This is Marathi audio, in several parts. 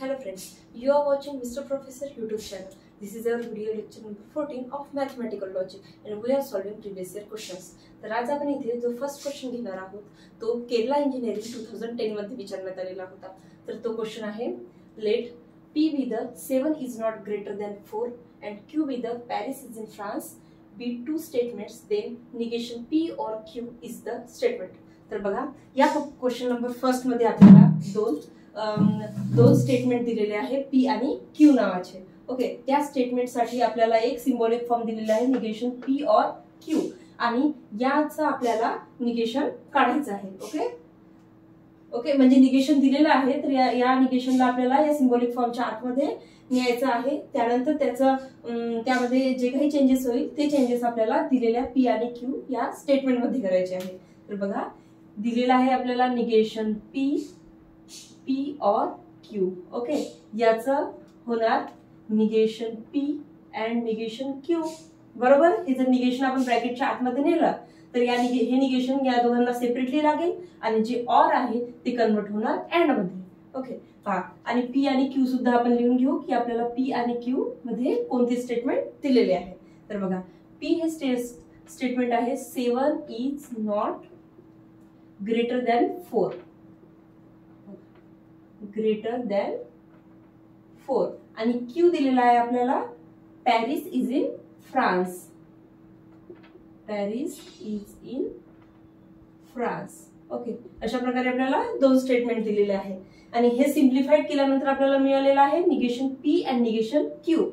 Hello friends, you are watching Mr. Professor YouTube channel. This is our video lecture number 14 of mathematical logic and we are solving previous year questions. तर आज आपण इथे जो फर्स्ट क्वेश्चन घेणार आहोत तो केरला इंजिनिअरिंग 2010 मध्ये विचारण्यात आलेला होता. तर तो क्वेश्चन आहे late P be the 7 is not greater than 4 and Q be the Paris is in France be two statements then negation P or Q is the statement. तर बघा या क्वेश्चन नंबर फर्स्ट मध्ये आपल्याला दोन स्टेटमेंट दिलेले आहे पी आणि क्यू नावाचे. ओके, त्या स्टेटमेंट साठी आपल्याला एक सिंबॉलिक फॉर्म दिलेला आहे निगेशन पी और क्यू आणि याचा आपल्याला निगेशन काढायचं आहे. ओके ओके म्हणजे निगेशन दिलेलं आहे तर या निगेशनला आपल्याला या सिंबॉलिक फॉर्मच्या आतमध्ये न्यायचं आहे. त्यानंतर त्यामध्ये जे काही चेंजेस होईल ते चेंजेस आपल्याला दिलेल्या पी आणि क्यू या स्टेटमेंट मध्ये करायचे आहे. तर बघा दिलेला आहे आपल्याला निगेशन पी और क्यू. ओके, याचं होणार negation P and negation Q. बरोबर, हे जर निगेशन आपण ब्रॅकेटच्या आतमध्ये नेलं तर हे निगेशन या दोघांना सेपरेटली लागेल आणि जे और आहे ते कन्वर्ट होणार अँड मध्ये. ओके पहा, आणि पी आणि क्यू सुद्धा आपण लिहून घेऊ की आपल्याला पी आणि क्यू मध्ये कोणते स्टेटमेंट दिलेले आहे. तर बघा पी हे स्टेटमेंट आहे 7 is not greater than 4. Greater than 4 आणि क्यू दिलेला आहे आपल्याला Paris is in France. Paris is in France. Okay, अशा प्रकारे आपल्याला दोन स्टेटमेंट दिलेले आहे आणि हे सिम्प्लिफाईड केल्यानंतर आपल्याला मिळालेलं आहे negation P and negation Q.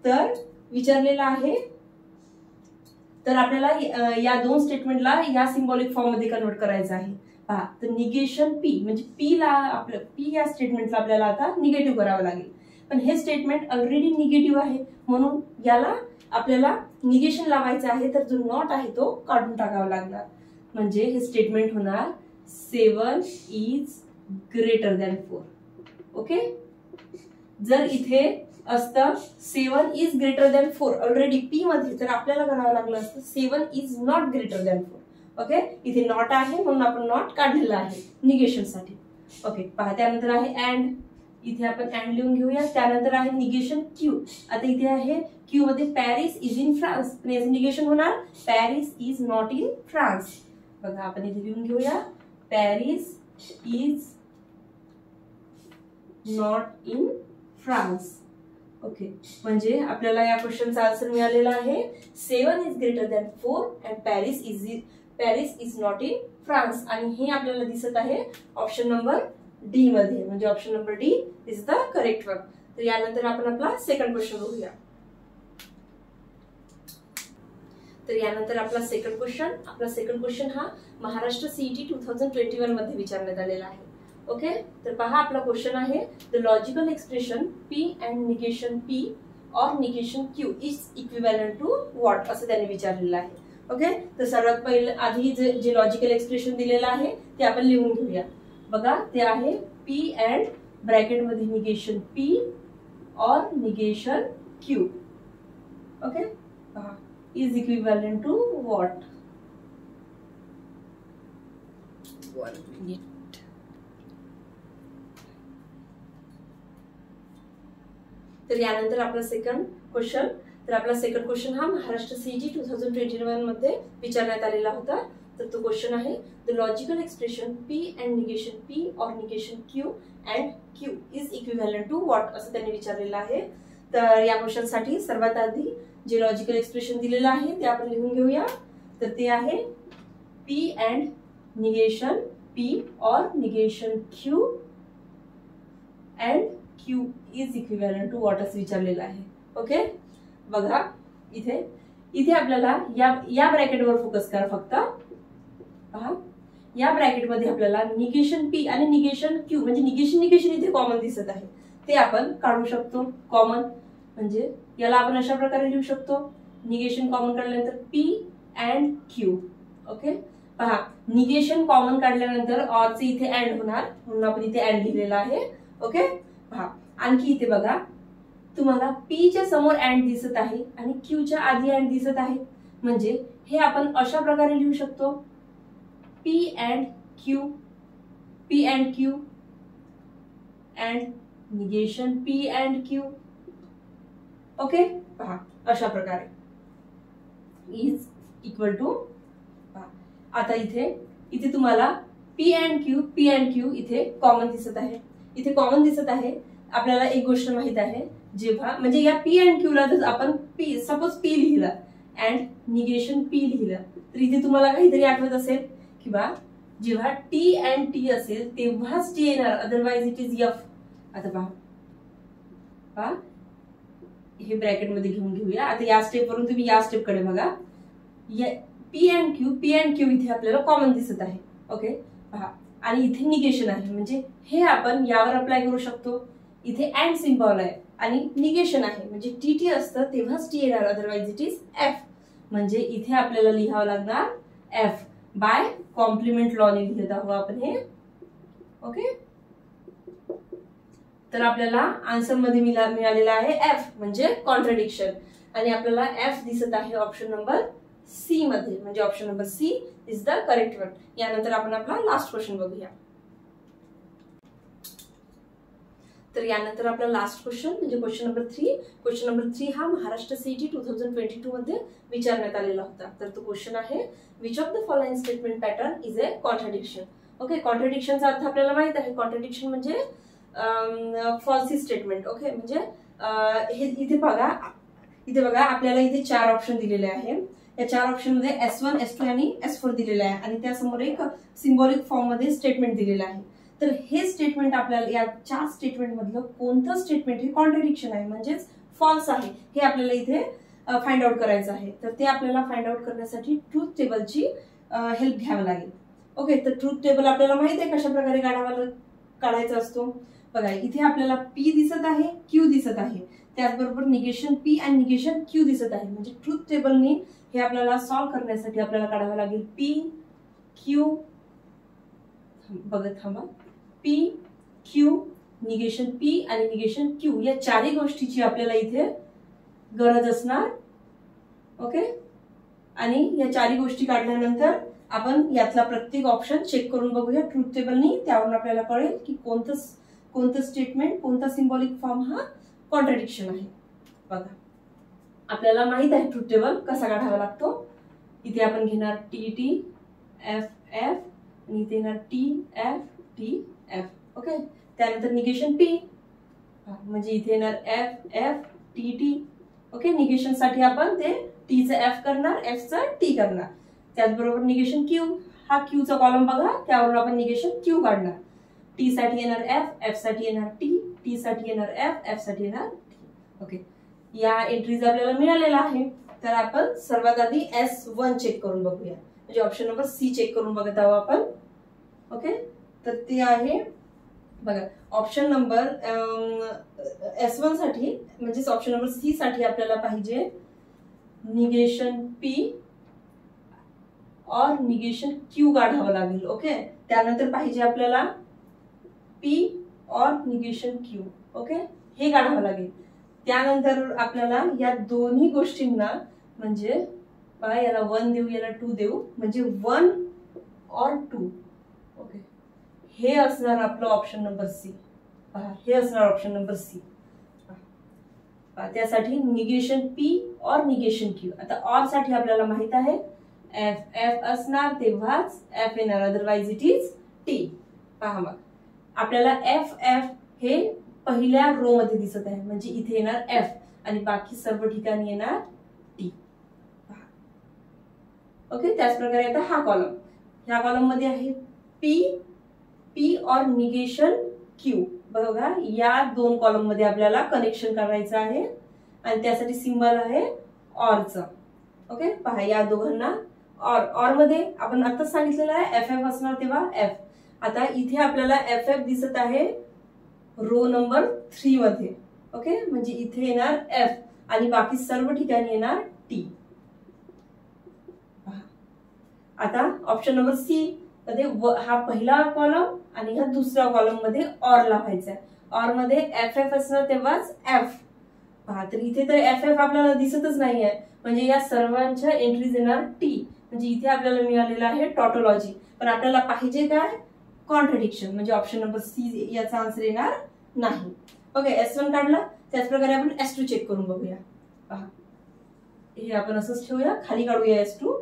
तर विचारलेलं आहे तर आपल्याला या दोन स्टेटमेंटला या सिंबॉलिक फॉर्म मध्ये कन्वर्ट करायचं आहे. पहा, तर निगेशन पी म्हणजे पी या स्टेटमेंटला आपल्याला आता निगेटिव्ह करावं लागेल. पण हे स्टेटमेंट ऑलरेडी निगेटिव्ह आहे म्हणून याला आपल्याला निगेशन लावायचं आहे. तर जो नॉट आहे तो काढून टाकावा लागणार. म्हणजे हे स्टेटमेंट होणार 7 इज ग्रेटर दॅन 4. ओके, जर इथे असतं 7 is greater than 4 already P मध्ये तर आपल्याला करावं लागलं असतं 7 is not greater than 4. Okay, इथे नॉट आहे म्हणून आपण नॉट काढलेला आहे निगेशन साठी. ओके पहा, त्यानंतर आहे अँड. इथे आपण अँड लिहून घेऊया. त्यानंतर आहे निगेशन क्यू. आता इथे आहे क्यू मध्ये पॅरिस इज इन फ्रान्स पण याचं निगेशन होणार Paris is not in France. बघा आपण इथे लिहून घेऊया Paris is not in France. Okay, म्हणजे आपल्याला या क्वेश्चनचा आन्सर मिळालेला आहे 7 is greater than 4 and Paris is not in France. आणि हे आपल्याला दिसत आहे ऑप्शन नंबर डी मध्ये. म्हणजे option number D is the correct one. तर यानंतर आपण आपला सेकंड क्वेश्चन बघूया. तर यानंतर आपला सेकंड क्वेश्चन हा महाराष्ट्र सीईटी 2021 मध्ये विचारण्यात आलेला आहे. ओके, तर पहा आपला क्वेश्चन आहे the logical expression p and negation P or negation q is equivalent to what असं त्यांनी विचारलेलं आहे. ओके, तर सर्वात पहिले आधी जे लॉजिकल एक्सप्रेशन दिलेलं आहे ते आपण लिहून घेऊया. बघा ते आहे पी अँड ब्रॅकेट मध्ये negation P or negation Q. Okay पहा is equivalent to what. 1 minute. तर यानंतर आपला सेकंड क्वेश्चन हा महाराष्ट्र सीईटी 2021 मध्ये विचारण्यात आलेला होता. तर तो क्वेश्चन आहे the logical expression p and negation P or negation Q and Q is equivalent to what असं त्यांनी विचारलेलं आहे. तर या क्वेश्चन साठी सर्वात आधी जे लॉजिकल एक्सप्रेशन दिलेलं आहे ते आपण लिहून घेऊया. तर ते आहे P and negation P or negation Q and Q is equivalent to what असं विचारलेलं आहे. ओके बघा इथे आपल्याला या ब्रॅकेटवर फोकस करा फक्त. पहा या ब्रॅकेटमध्ये आपल्याला निगेशन पी आणि निगेशन क्यू म्हणजे निगेशन इथे कॉमन दिसत आहे ते आपण काढू शकतो कॉमन. म्हणजे याला आपण अशा प्रकारे लिहू शकतो निगेशन कॉमन काढल्यानंतर पी अँड क्यू. ओके पहा निगेशन कॉमन काढल्यानंतर ऑरचे इथे अँड होणार म्हणून आपण इथे अँड लिहिलेला आहे. ओके पहा आणखी इथे बघा तुम्हाला पी च्या समोर अँड दिसत आहे आणि क्यू च्या आधी अँड दिसत आहे म्हणजे हे आपण अशा प्रकारे लिहू शकतो P and Q and negation P and Q. Okay, पहा अशा प्रकारे इज इक्वल टू, आता इथे तुम्हाला P अँड Q इथे कॉमन दिसत आहे. इथे कॉमन दिसत आहे. आपल्याला एक गोष्ट माहित आहे, जेव्हा म्हणजे या P अँड Q ला जर आपण सपोज P लिहिला अँड निगेशन P लिहिलं, तर इथे तुम्हाला काहीतरी आठवत असेल की बा जेव्हा T अँड T असेल तेव्हाच T येणार, अदरवाइज इट इज F. आता पहा हे ब्रॅकेट मध्ये घेऊन घेऊया. आता या स्टेप वरून तुम्ही या स्टेप कडे बघा. P अँड Q इथे आपल्याला कॉमन दिसत आहे. ओके, पहा आणि इथे निगेशन आहे, म्हणजे हे आपण यावर अप्लाय करू शकतो. इथे अँड सिम्बॉल आहे आणि निगेशन आहे, म्हणजे टी असतं तेव्हाच टी येणार, अदरवाइज इट इज एफ. म्हणजे इथे आपल्याला लिहावं लागणार एफ. बाय कॉम्प्लिमेंट लॉने लिहित आहोत आपण हे. ओके, तर आपल्याला आन्सर मध्ये मिळालेला आहे एफ म्हणजे कॉन्ट्रडिक्शन, आणि आपल्याला एफ दिसत आहे ऑप्शन नंबर सी मध्ये, म्हणजे option number C is the correct one. यानंतर आपण आपला लास्ट क्वेश्चन बघूया. तर यानंतर आपला लास्ट क्वेश्चन म्हणजे क्वेश्चन नंबर 3. क्वेश्चन नंबर 3 हा महाराष्ट्र सीईटी 2022 मध्ये विचारण्यात आलेला होता. तर तो क्वेश्चन आहे, which of the following statement pattern is a contradiction. Okay, कॉन्ट्रडिक्शनचा अर्थ आपल्याला माहित आहे. कॉन्ट्रडिक्शन म्हणजे फॉल्सी स्टेटमेंट. ओके, म्हणजे हे इथे बघा आपल्याला इथे 4 ऑप्शन दिलेले आहे. या 4 ऑप्शन मध्ये S1, S2 आणि S4 दिलेले आहे, आणि त्यासमोर एक सिम्बॉलिक फॉर्म मध्ये स्टेटमेंट दिलेलं आहे. तर हे स्टेटमेंट आपल्याला या 4 स्टेटमेंट मधलं कोणतं स्टेटमेंट हे कॉन्ट्रडिक्शन आहे म्हणजेच फॉल्स आहे हे आपल्याला इथे फाइंड आउट करायचं आहे. तर ते आपल्याला फाइंड आउट करण्यासाठी ट्रूथ टेबलची हेल्प घ्यावी लागेल. ओके, तर ट्रूथ टेबल आपल्याला माहित आहे कशा प्रकारे काढायचा असतो. बघा इथे आपल्याला P दिसत आहे, Q दिसत आहे, त्याचबरोबर निगेशन P आणि निगेशन Q दिसत आहे. म्हणजे ट्रूथ टेबलनी हे आपल्याला सॉल्व्ह करण्यासाठी आपल्याला काढावं लागेल P Q, बघत थांबा, P Q निगेशन P आणि निगेशन Q या 4ही गोष्टीची आपल्याला इथे गरज असणार. ओके, आणि या 4ही गोष्टी काढल्यानंतर आपण यातला प्रत्येक ऑप्शन चेक करून बघूया ट्रूथ टेबलनी. त्यावरून आपल्याला कळेल की कोणतं स्टेटमेंट, कोणता सिम्बॉलिक फॉर्म हा कॉन्ट्रडिक्शन आहे. बघा आपल्याला माहित आहे ट्रूथ टेबल कसा काढावा लागतो. इथे आपण घेणार TT F आणि इथे येणार TF. ओके, त्यानंतर निगेशन P म्हणजे इथे येणार F TT. ओके, निगेशन साठी आपण ते T चं F करणार, F चं T करणार. त्याचबरोबर निगेशन Q, हा Q चा कॉलम बघा, त्यावरून आपण निगेशन Q काढणार. T साठी येणार F साठी येणार T साठी येणार F साठी येणार T. ओके, या एंट्रीज आपल्याला मिळालेला आहे. तर आपण सर्वात आधी S1 चेक करून बघूया, म्हणजे ऑप्शन नंबर सी चेक करून बघत आहोत आपण. ओके, तर ते आहे बघा ऑप्शन नंबर S1 साठी, म्हणजे ऑप्शन नंबर सी साठी आपल्याला पाहिजे negation P or negation Q काढावं लागेल. ओके, त्यानंतर पाहिजे आपल्याला P or negation Q. Okay, हे काढावं लागेल. त्यानंतर आपल्याला या दोन्ही गोष्टींना, म्हणजे बघा याला 1 देऊ, याला 2 देऊ, म्हणजे 1 और 2. ओके, हे असणार आपलं ऑप्शन नंबर सी. हे असणार ऑप्शन नंबर सी. त्यासाठी negation P or negation Q. आता और साठी आपल्याला माहित आहे F असणार तेव्हाच F येणार, अदरवाइज इट इज T. पहा मग आपल्याला F हे पहिल्या रो मध्ये दिसत आहे, म्हणजे इथे येणार F आणि बाकी सर्व ठिकाणी येणार T. ओके, त्याच प्रकारे आता हा कॉलम, ह्या कॉलम मध्ये आहे P और निगेशन Q. बघा या 2 कॉलम मध्ये आपल्याला कनेक्शन करायचं आहे आणि त्यासाठी सिंबल आहे ऑर चा. ओके, पहा या दोघांना ऑर मध्ये आपण आता सांगितलेलं आहे FF असणार तेव्हा F. आता इथे आपल्याला FF दिसत आहे रो नंबर 3 मध्ये. ओके, म्हणजे इथे येणार F आणि बाकी सर्व ठिकाणी येणार T. आता ऑप्शन नंबर सी मध्ये हा पहिला कॉलम आणि हा दुसऱ्या कॉलम मध्ये ऑर लावायचा आहे. ऑर मध्ये FF असणार तेव्हाच F. पहा तर इथे तर FF आपल्याला दिसतच नाहीये, म्हणजे या सर्वांच्या एंट्रीज येणार T. म्हणजे इथे आपल्याला मिळालेलं आहे टॉटोलॉजी, पण आपल्याला पाहिजे काय कॉन्ट्रडिक्शन, म्हणजे ऑप्शन नंबर सी याचा आन्सर येणार नाही. ओके, S1 काढला. त्याचप्रकारे आपण S2 चेक करून बघूया. पहा, हे आपण असंच ठेवूया, खाली काढूया S2.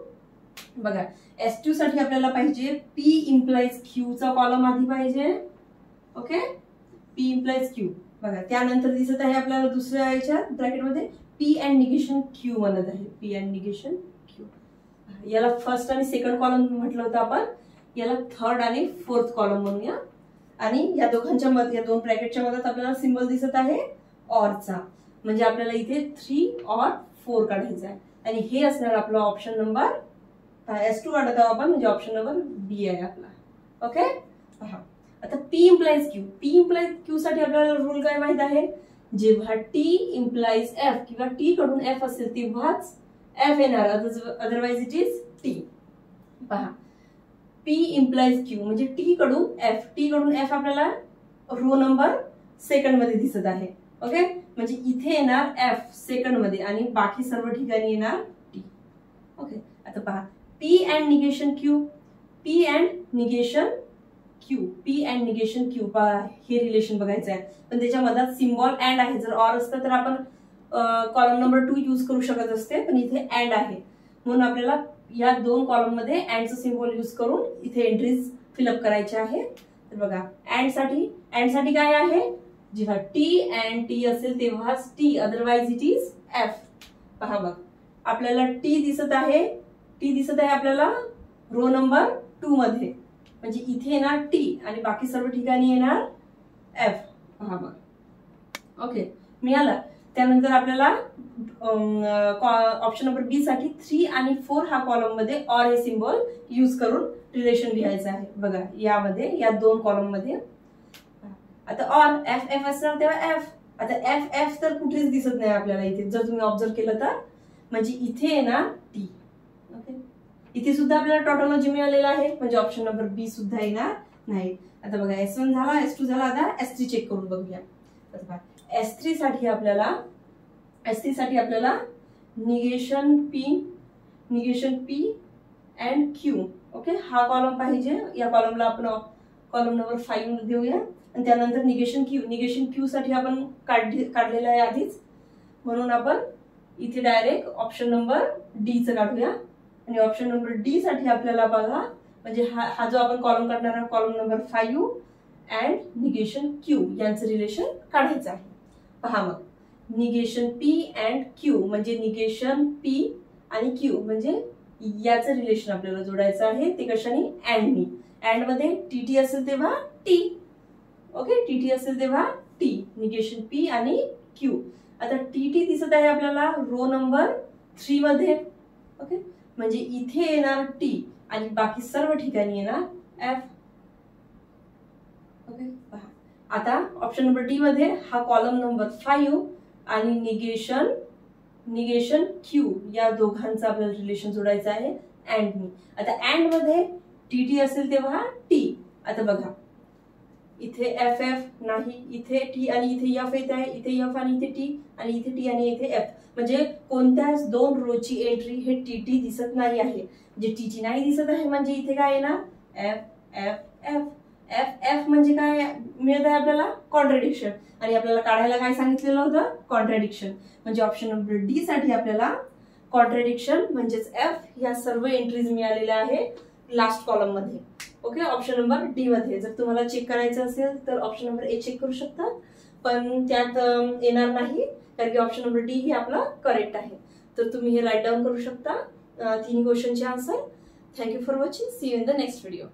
बघा, S2 साठी आपल्याला पाहिजे P इम्प्लाइज Q चा कॉलम आधी पाहिजे. Okay, P implies Q. बघा, त्यानंतर दिसत आहे आपल्याला दुसऱ्या याच्या ब्रॅकेटमध्ये P अँड निगेशन Q म्हणत आहे. P and negation Q. याला फर्स्ट आणि सेकंड कॉलम म्हटलं होतं आपण, याला थर्ड आणि फोर्थ कॉलम म्हणूया. आणि या दोघांच्या मध्ये, या दोन ब्रॅकेटच्या मध्ये आपल्याला सिम्बॉल दिसत आहे ऑरचा, म्हणजे आपल्याला इथे 3 or 4 काढायचा आहे. आणि हे असणार आपला ऑप्शन नंबर S2 काढत आहोत आपण, म्हणजे ऑप्शन नंबर बी आहे आपला. ओके, पहा आता P implies Q. P implies Q साठी आपल्याला रूल काय माहित आहे, जेव्हा T इम्प्लाइज F किंवा T कडून F असेल तेव्हाच F येणार, अदरवाइज इट इज T. पहा, P इम्प्लाइज Q म्हणजे T कडून F. T कडून F आपल्याला रो नंबर सेकंड मध्ये दिसत आहे. ओके, म्हणजे इथे येणार F सेकंड मध्ये आणि बाकी सर्व ठिकाणी येणार T. ओके, आता पहा P and negation Q. P and negation Q. P and negation Q. पहा, हे रिलेशन बघायचं आहे, पण त्याच्या मधात सिम्बॉल अँड आहे. जर ऑर असतं तर आपण कॉलम नंबर 2 यूज करू शकत असते, पण इथे अँड आहे म्हणून आपल्याला या दोन कॉलम मध्ये अँडचं सिम्बॉल यूज करून इथे एंट्रीज फिलअप करायचे आहे. तर बघा, अँड साठी काय आहे, जेव्हा T अँड T असेल तेव्हाच T, otherwise it is F. पहा बघ, आपल्याला T दिसत आहे आपल्याला रो नंबर 2 मध्ये, म्हणजे इथे येणार T आणि बाकी सर्व ठिकाणी येणार F. पहा बघ, ओके मिळाला. त्यानंतर आपल्याला ऑप्शन नंबर बी साठी 3 आणि 4 हा कॉलम मध्ये ऑर हे सिम्बॉल यूज करून रिलेशन लिहायचं आहे. बघा, यामध्ये या दोन कॉलम मध्ये आता ऑर F असणार तेव्हा F. आता F तर कुठेच दिसत नाही आपल्याला इथे, जर तुम्ही ऑब्झर्व केलं तर, म्हणजे इथे येणार T. ओके, इथे सुद्धा आपल्याला टॉटोलॉजी मिळालेला आहे, म्हणजे ऑप्शन नंबर बी सुद्धा येणार नाही. आता बघा, S1 झाला, S2 झाला, आता S3 चेक करून बघूया. S3 साठी आपल्याला negation P and Q. Okay, हा कॉलम पाहिजे. या कॉलमला आपण कॉलम नंबर 5 देऊया. आणि त्यानंतर निगेशन Q साठी आपण काढलेला आहे आधीच, म्हणून आपण इथे डायरेक्ट ऑप्शन नंबर डी चं काढूया. आणि ऑप्शन नंबर डी साठी आपल्याला बघा, म्हणजे हा जो आपण कॉलम काढणार आहे column number 5 and negation Q यांचं रिलेशन काढायचं आहे. पहा मग, निगेशन P अँड Q म्हणजे निगेशन P आणि Q म्हणजे याचं रिलेशन आपल्याला जोडायचं आहे. ते कशाने, अँडनी. अँड मध्ये TT असेल तेव्हा T. ओके, TT असेल तेव्हा T, निगेशन P आणि Q. आता TT दिसत आहे आपल्याला रो नंबर 3 मध्ये. ओके, म्हणजे इथे येणार T आणि बाकी सर्व ठिकाणी येणार F. ओके, पहा आता ऑप्शन नंबर डी मध्ये हा कॉलम नंबर 5 आणि निगेशन Q या दोघांचं आपल्याला रिलेशन जोडायचं आहे अँडनी. आता अँड मध्ये TT असेल तेव्हा T. आता बघा, इथे FF नाही, इथे T आणि इथे F येत आहे, इथे F आणि इथे T आणि इथे T आणि इथे F. म्हणजे कोणत्याच दोन रोची एंट्री हे TT दिसत नाही आहे. जे TT नाही दिसत आहे म्हणजे इथे काय येणार, F म्हणजे काय मिळत आहे आपल्याला, कॉन्ट्रॅडिक्शन. आणि आपल्याला काढायला काय सांगितलेलं होतं, कॉन्ट्रॅडिक्शन. म्हणजे ऑप्शन नंबर डी साठी आपल्याला कॉन्ट्रॅडिक्शन म्हणजेच F या सर्व एंट्रीज मिळालेल्या आहे लास्ट कॉलम मध्ये. ओके, ऑप्शन नंबर डी मध्ये. जर तुम्हाला चेक करायचं असेल तर ऑप्शन नंबर ए चेक करू शकता, पण त्यात येणार नाही कारण की ऑप्शन नंबर डी हे आपला करेक्ट आहे. तर तुम्ही हे राईट डाऊन करू शकता तिन्ही क्वेश्चनचे answer. Thank you for watching. See you in the next video.